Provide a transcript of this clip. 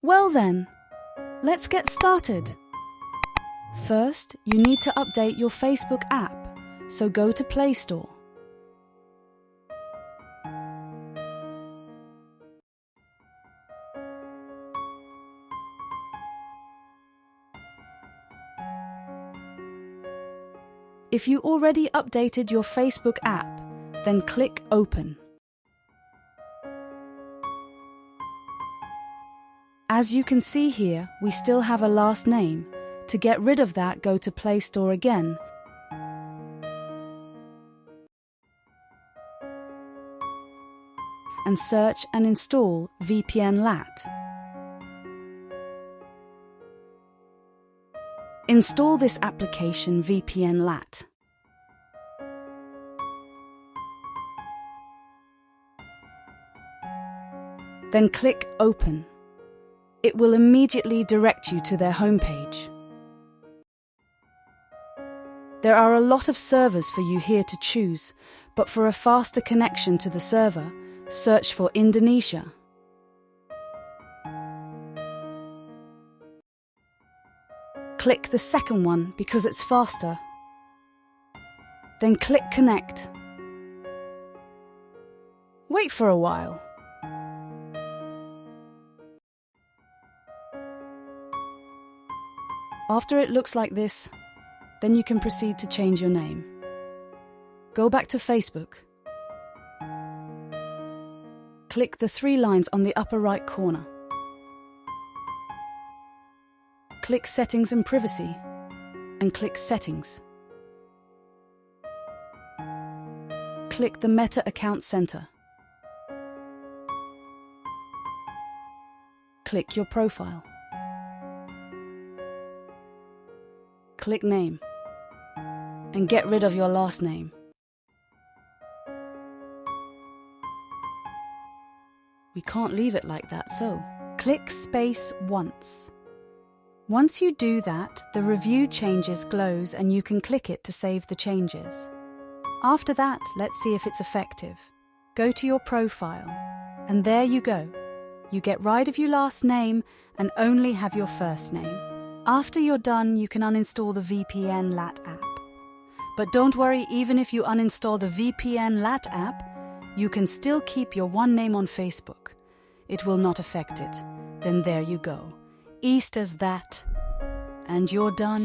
Well then, let's get started. First, you need to update your Facebook app, so go to Play Store. If you already updated your Facebook app, then click Open. As you can see here, we still have a last name. To get rid of that, go to Play Store again and search and install VPN LAT. Install this application VPN LAT. Then click Open. It will immediately direct you to their homepage. There are a lot of servers for you here to choose, but for a faster connection to the server, search for Indonesia. Click the second one because it's faster. Then click Connect. Wait for a while. After it looks like this, then you can proceed to change your name. Go back to Facebook. Click the 3 lines on the upper right corner. Click Settings and Privacy, and click Settings. Click the Meta Account Center. Click your profile. Click Name, and get rid of your last name. We can't leave it like that, so click space once. Once you do that, the Review Changes glows and you can click it to save the changes. After that, let's see if it's effective. Go to your profile, and there you go. You get rid of your last name and only have your first name. After you're done, you can uninstall the VPN LAT app. But don't worry, even if you uninstall the VPN LAT app, you can still keep your one name on Facebook. It will not affect it. Then there you go. East as that. And you're done.